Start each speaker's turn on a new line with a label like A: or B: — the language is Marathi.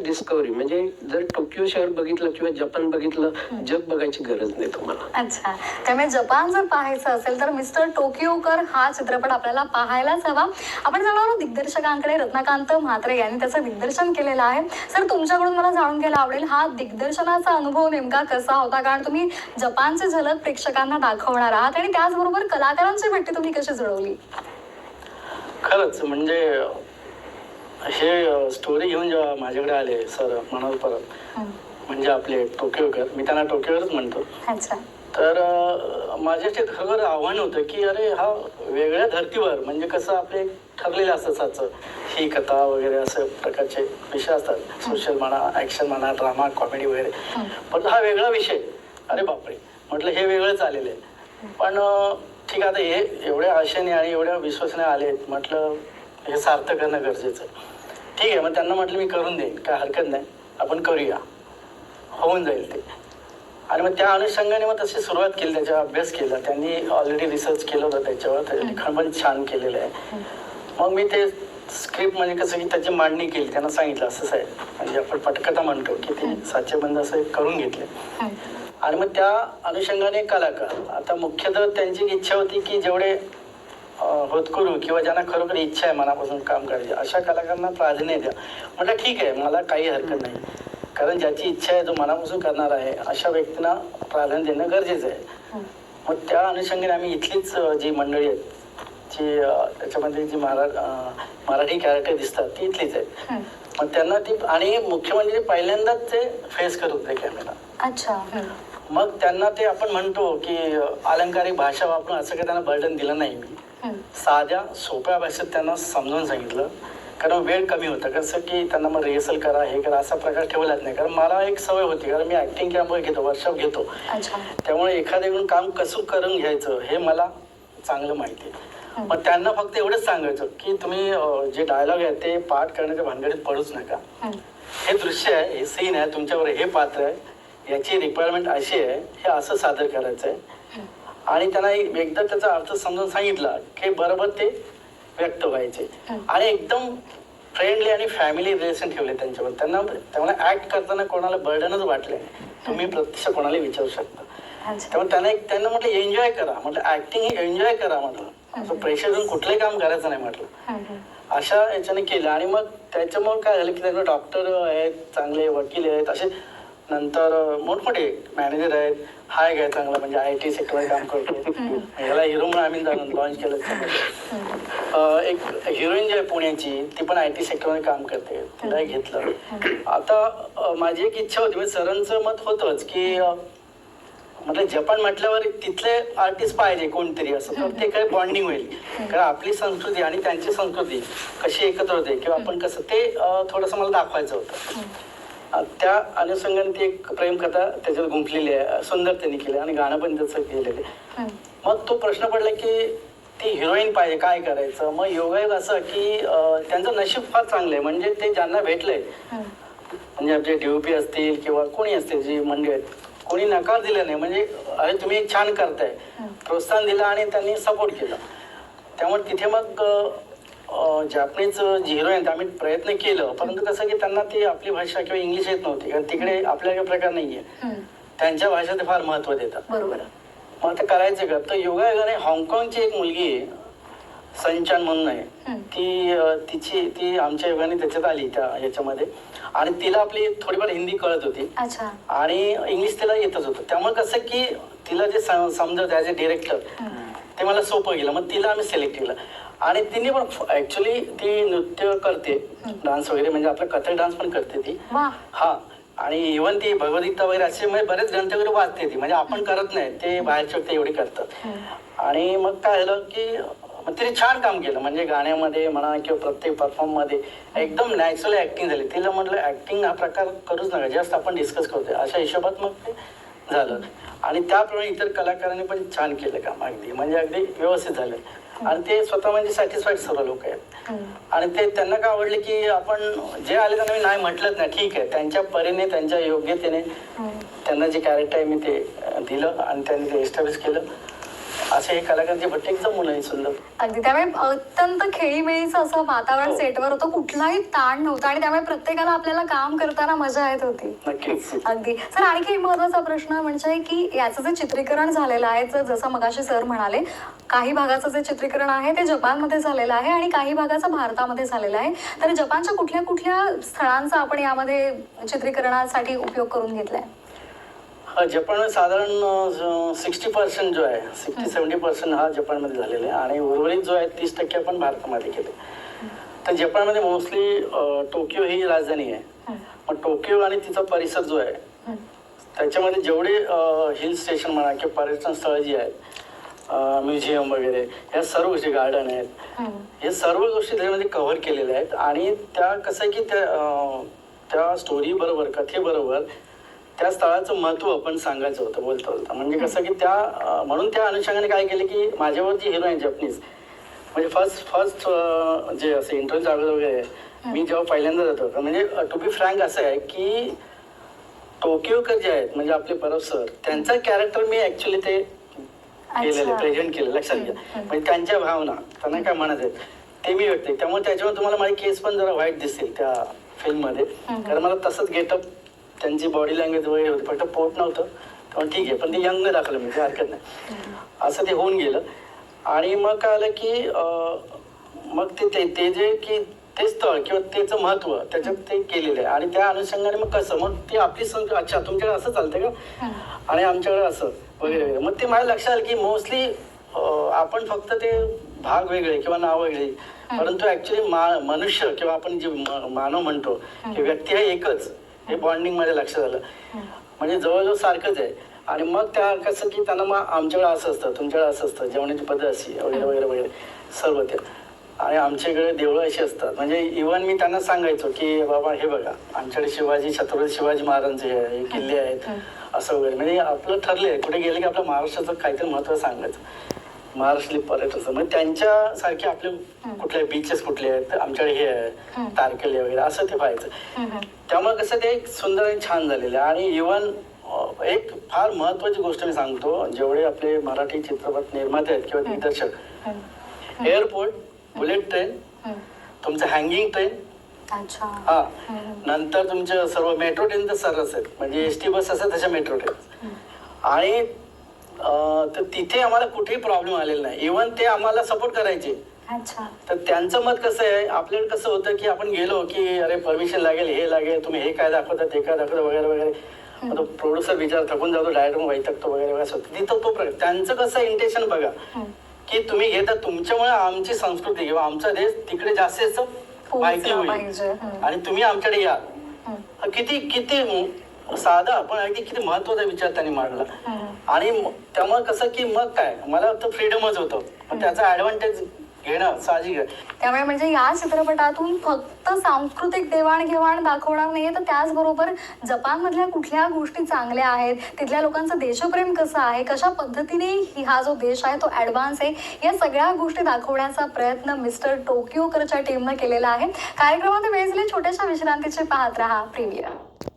A: डिस्कवरी. म्हणजे जर टोकियो शहर बघितलं किंवा जपान बघितलं, जग बघायची गरज नाही तुम्हाला.
B: अच्छा, त्यामुळे जपान जर पाहायचं असेल तर मिस्टर टोकियोकर हा चित्रपट आपल्याला पाहायलाच हवा. आपण जाणार आहोत दिग्दर्शकांकडे. रत्नाकांत म्हात्रे यांनी त्याचं दिग्दर्शन केलेलं आहे. सर, तुमच्याकडून मला जाणून घ्यायला आवडेल, हा दिग्दर्शनाचा अनुभव नेमका कसा होता? कारण तुम्ही जपानचे झलक प्रेक्षकांना दाखवणार आहात आणि त्याचबरोबर कलाकारांची भेटी तुम्ही कशी जुळवली?
C: खरंच म्हणजे हे स्टोरी घेऊन जेव्हा माझ्याकडे आले सर मनोज परब, म्हणजे आपले टोकियोकर, मी त्यांना टोकियोकरच म्हणतो.
B: अच्छा.
C: तर माझ्याचे खरोखर आव्हान होतं की अरे हा वेगळ्या धर्तीवर, म्हणजे कसं आपले ठरलेलं असतं साचं ही कथा वगैरे असं प्रकारचे विषय असतात, सोशल म्हणा, ॲक्शन म्हणा, ड्रामा, कॉमेडी वगैरे. पण हा वेगळा विषय, अरे बापरे म्हटलं हे वेगळंच आलेलं आहे. पण ठीक आहे, आता हे एवढ्या आशेने आणि एवढ्या विश्वासाने आले, म्हटलं हे सार्थ करणं गरजेचं आहे. ठीक आहे, मग त्यांना म्हटलं मी करून देईन, काय हरकत नाही, आपण करूया, होऊन जाईल ते. आणि मग त्या अनुषंगाने मग तशी सुरुवात केली, त्याचा अभ्यास केला. त्यांनी ऑलरेडी रिसर्च केलं होतं त्याच्यावर, ते लिखाण पण छान केलेलं आहे. मग मी ते स्क्रिप्ट म्हणजे कसं की त्याची मांडणी केली, त्यांना सांगितलं असंच आहे, म्हणजे आपण पटकथा म्हणतो की ते साचेबंद असं करून घेतले. आणि मग त्या अनुषंगाने कलाकार, आता मुख्यतः त्यांची इच्छा होती की जेवढे होतकरू किंवा ज्यांना खरोखर इच्छा आहे मनापासून काम करायची अशा कलाकारांना प्राधान्य द्या. म्हटलं ठीक आहे, मला काही हरकत नाही, कारण ज्याची इच्छा आहे जो मनापासून करणार आहे अशा व्यक्तींना प्राधान्य देणं गरजेचं आहे. मग त्या अनुषंगाने आम्ही इथलीच जी मंडळी आहेत, जी त्याच्यामध्ये जी मराठी कॅरेक्टर दिसतात ती इथलीच आहेत. मग त्यांना ती, आणि मुख्य म्हणजे पहिल्यांदाच ते फेस करत होते कॅमेरा.
B: अच्छा.
C: मग त्यांना ते आपण म्हणतो की अलंकारिक भाषा वापरून असं काही त्यांना बर्डन दिलं नाही. मी साध्या सोप्या भाषेत त्यांना समजावून सांगितलं, कारण वेळ कमी होता. कसं की त्यांना मग रिहर्सल करा, हे करा, असा प्रकार ठेवलाच नाही. कारण मला एक सवय होती, कारण मी ॲक्टिंग कॅम्प घेतो, वर्कशॉप घेतो, त्यामुळे एखाद्याकडून काम कसं करून घ्यायचं हे मला चांगलं माहिती आहे. मग त्यांना फक्त एवढंच सांगायचं की तुम्ही जे डायलॉग आहे ते पाठ करण्याच्या भानगडीत पडूच नका. हे दृश्य आहे, हे सीन आहे, तुमच्यावर हे पात्र आहे, याची रिक्वायरमेंट अशी आहे, हे असं सादर करायचं आहे. आणि त्यांना एकदा त्याचा अर्थ समजून सांगितला की बरोबर ते व्यक्त व्हायचे. आणि एकदम फ्रेंडली आणि फॅमिली रिलेशन ठेवले त्यांच्यावर. त्यामुळे ऍक्ट करताना कोणाला बर्डनच वाटले, तुम्ही प्रत्यक्ष कोणाला विचारू शकता. त्यामुळे त्यांना म्हटलं एन्जॉय करा, म्हटलं ऍक्टिंग ही एन्जॉय करा, म्हटलं असं प्रेशर देऊन कुठलंही काम करायचं नाही म्हटलं. अशा याच्याने केलं. आणि मग त्याच्यामुळे काय झालं की त्यांना डॉक्टर आहेत, चांगले वकील आहेत, असे नंतर मोठमोठे मॅनेजर आहेत. हा एक आहे चांगला, म्हणजे IT सेक्टरमध्ये काम करतो, याला हिरो म्हणून आम्ही जाऊन लॉन्च केलं. एक हिरोईन जी आहे पुण्याची, ती पण IT सेक्टरमध्ये काम करते, तिला घेतलं. आता माझी एक इच्छा होती, म्हणजे सरांचं मत होतंच की म्हटलं जपान म्हटल्यावर तिथले आर्टिस्ट पाहिजे कोणतरी, असं तर ते काही बॉन्डिंग होईल. कारण आपली संस्कृती आणि त्यांची संस्कृती कशी एकत्र होते किंवा आपण कसं, ते थोडंसं मला दाखवायचं होतं. त्या अनुषंगाने ती एक प्रेमकथा त्याच्यात गुंफलेली आहे, सुंदर त्यांनी केली आणि गाणं पण त्याचं केलेलं आहे. मग तो प्रश्न पडला की ती हिरोईन पाहिजे, काय करायचं. मग योगायोग असं की त्यांचं नशीब फार चांगलं आहे, म्हणजे ते ज्यांना भेटलंय, म्हणजे आपले DOP असतील किंवा कोणी असतील जी मंडळी आहेत, कोणी नकार दिला नाही. म्हणजे अरे तुम्ही छान करताय, प्रोत्साहन दिलं आणि त्यांनी सपोर्ट केला. त्यामुळे तिथे मग जॅपनीज जी हिरोईन आम्ही प्रयत्न केलं, परंतु कसं की त्यांना ती आपली भाषा किंवा इंग्लिश येत नव्हती, कारण तिकडे आपल्या काही प्रकार नाहीये, त्यांच्या भाषेत फार महत्व देतात.
B: बरोबर.
C: मग ते करायचं का. तर योगायोगाने हाँगकाँगची एक मुलगी आहे, संचान म्हणून आहे, ती आमच्या योगाने त्याच्यात आली त्या याच्यामध्ये. आणि तिला आपली थोडीफार हिंदी कळत होती आणि इंग्लिश तिला येतच होतं. त्यामुळे कसं की तिला जे समजत ॲज अ डिरेक्टर ते मला सोपं गेलं. मग तिला आम्ही सिलेक्ट केलं. आणि तिने पण ऍक्च्युली ती नृत्य करते, डान्स वगैरे, म्हणजे आपला कथक डान्स पण करते ती. हा, आणि इव्हन ती भगवद्गीता वगैरे असे म्हणजे बरेच ग्रंथ वगैरे वाचते ती, म्हणजे आपण करत नाही, ते बाहेरचे व्यक्ती एवढी करतात. आणि मग काय झालं की तिने छान काम केलं, म्हणजे गाण्यामध्ये म्हणा किंवा प्रत्येक परफॉर्ममध्ये एकदम नॅचरल ऍक्टिंग झाली. तिला म्हटलं ऍक्टिंग हा प्रकार करूच नका, जास्त आपण डिस्कस करतोय, अशा हिशोबात मग ते झालं. आणि त्याप्रमाणे इतर कलाकारांनी पण छान केलं काम, अगदी म्हणजे अगदी व्यवस्थित झालं. आणि ते स्वतः म्हणजे सॅटिस्फाईड सर्व लोक आहेत. आणि ते त्यांना काय आवडले की आपण जे आले त्यांना मी नाही म्हटलंच नाही, ठीक आहे, त्यांच्या परीने त्यांच्या योग्यतेने त्यांना जे कॅरेक्टर आहे मी ते दिलं आणि त्यांनी ते एस्टॅब्लिश केलं. असे हे कलाकारांचे भट्टे एकदम मुलं आहे सुंदर.
B: अगदी त्यामुळे अत्यंत खेळीमेळीचं असं वातावरण
C: हो.
B: सेटवर होतं, कुठलाही ताण नव्हता आणि त्यामुळे प्रत्येकाला आपल्याला काम करताना मजा येत होती.
C: नक्कीच.
B: अगदी. सर आणखी एक महत्वाचा प्रश्न म्हणजे की याचं जे चित्रीकरण झालेलं आहे, जसं मगाशी सर म्हणाले, काही भागाचं जे चित्रीकरण आहे ते जपानमध्ये झालेलं आहे आणि काही भागाचं भारतामध्ये झालेलं आहे. तर जपानच्या कुठल्या कुठल्या स्थळांचा आपण यामध्ये चित्रीकरणासाठी उपयोग करून घेतलाय?
C: जपानमध्ये साधारण 60% जो आहे, 60-70% हा जपानमध्ये झालेला आहे आणि उर्वरित जो आहे 30% आपण भारतामध्ये केले. तर जपानमध्ये मोस्टली टोकियो ही राजधानी आहे. मग टोकियो आणि तिचा परिसर जो आहे त्याच्यामध्ये जेवढे हिल स्टेशन म्हणा किंवा पर्यटन स्थळं जी आहेत, म्युझियम वगैरे, ह्या सर्व गोष्टी, गार्डन आहेत, हे सर्व गोष्टी त्याच्यामध्ये कव्हर केलेल्या आहेत. आणि त्या कसं आहे की त्या स्टोरी बरोबर, कथेबरोबर त्या स्थळाचं महत्त्व आपण सांगायचं होतं बोलता बोलता. म्हणजे कसं की म्हणून त्या अनुषंगाने काय केलं की माझ्यावर जी हिरो आहे जपनीज, म्हणजे फर्स्ट जे असं इंटरव्ह्यू अगोदर वगैरे मी जेव्हा पहिल्यांदा जातो, म्हणजे टू बी फ्रँक असं आहे की टोकियोकर जे आहेत म्हणजे आपले परब सर, त्यांचा कॅरेक्टर मी ऍक्च्युली ते केलेलं, प्रेझेंट केलं. लक्षात घ्या, म्हणजे त्यांच्या भावना, त्यांना काय म्हणत आहेत ते मी व्यक्त. त्यामुळे त्याच्यावर तुम्हाला माझी केस पण जरा वाईट दिसतील त्या फिल्ममध्ये, कारण मला तसंच गेटअप, त्यांची बॉडी लँग्वेज वगैरे होती, फक्त पोट नव्हतं. त्यामुळे ठीक आहे, पण ते यंग दाखवलं मी, काही हरकत नाही. असं ते होऊन गेलं. आणि मग काय आलं की मग ते जे की ते स्थळ किंवा त्याचं महत्त्व त्याच्यात ते केलेलं आहे. आणि त्या अनुषंगाने मग कसं, मग ती आपली अच्छा तुमच्याकडे असं चालतं का आणि आमच्याकडे असं वगैरे वगैरे. मग ते माझ्या लक्षात आलं की मोस्टली आपण फक्त ते भाग वेगळे किंवा नाव वेगळी, परंतु ऍक्च्युली मनुष्य किंवा आपण जे मानव म्हणतो की व्यक्ती आहे एकच, हे बॉन्डिंग माझ्या लक्षात आलं. म्हणजे जवळजवळ सारखंच आहे. आणि मग त्या कसं की त्यांना मग आमच्याकडे असं असतं, तुमच्याकडे असं असतं, जेवणाची पद्धत अशी वगैरे वगैरे वगैरे सर्व ते. आणि आमच्याकडे देवळं अशी असतात, म्हणजे इव्हन मी त्यांना सांगायचो की बाबा हे बघा आमच्याकडे छत्रपती शिवाजी महाराजांचे हे किल्ले आहेत असं वगैरे. म्हणजे आपलं ठरले कुठे गेले की आपल्या महाराष्ट्राचं काहीतरी महत्त्व सांगायचं, महाराष्ट्रातले पर्यटन. म्हणजे त्यांच्यासारखे आपले कुठले बीचेस कुठले आहेत, आमच्याकडे हे आहे तारकर्ली वगैरे, असं ते पाहायचं. त्यामुळे कसं ते एक सुंदर आणि छान झालेलं आहे. आणि इव्हन एक फार महत्वाची गोष्ट मी सांगतो, जेवढे आपले मराठी चित्रपट निर्माते आहेत किंवा दिग्दर्शक, एअरपोर्ट, बुलेट ट्रेन, तुमचं हँगिंग ट्रेन, हा, नंतर तुमच्या सर्व मेट्रो ट्रेन तर सर्वच आहेत, म्हणजे एसटी बस असतात तशा मेट्रो ट्रेन. आणि तर तिथे आम्हाला कुठेही प्रॉब्लेम आलेला नाही. इव्हन ते आम्हाला सपोर्ट करायचे. तर त्यांचं मत कसं आहे, आपल्याकडे कसं होतं की आपण गेलो की अरे परमिशन लागेल, हे लागेल, तुम्ही हे काय दाखवता ते काय दाखवता वगैरे वगैरे. तो प्रोड्युसर विचार थकून जातो, डायरेक्टर वैतकतो वगैरे वगैरे. तिथं तो त्यांचं कसं इंटेन्शन बघा की तुम्ही घेता, तुमच्यामुळे आमची संस्कृती किंवा आमचा देश तिकडे जास्त माहिती होईल आणि तुम्ही आमच्याकडे या. किती किती साधा पण अगदी किती महत्वाचा विचार त्यांनी मांडला. आणि त्यामुळे कसं की मग काय, मला वाटतं फ्रीडमच होतं, पण त्याचा ऍडव्हान्टेज घेणं साहजिक आहे.
B: त्यामुळे म्हणजे या चित्रपटातून फक्त सांस्कृतिक देवाणघेवाण दाखवणार नाहीये, तर त्याचबरोबर जपानमधल्या कुठल्या गोष्टी चांगल्या आहेत, तिथल्या लोकांचं देशप्रेम कसं आहे, कशा पद्धतीने हा जो देश आहे तो ऍडव्हान्स आहे, या सगळ्या गोष्टी दाखवण्याचा प्रयत्न मिस्टर टोकियोकरच्या टीमनं केलेला आहे. कार्यक्रमात वेळ झाली छोट्याशा विश्रांतीचे, पाहत रहा प्रीमियर.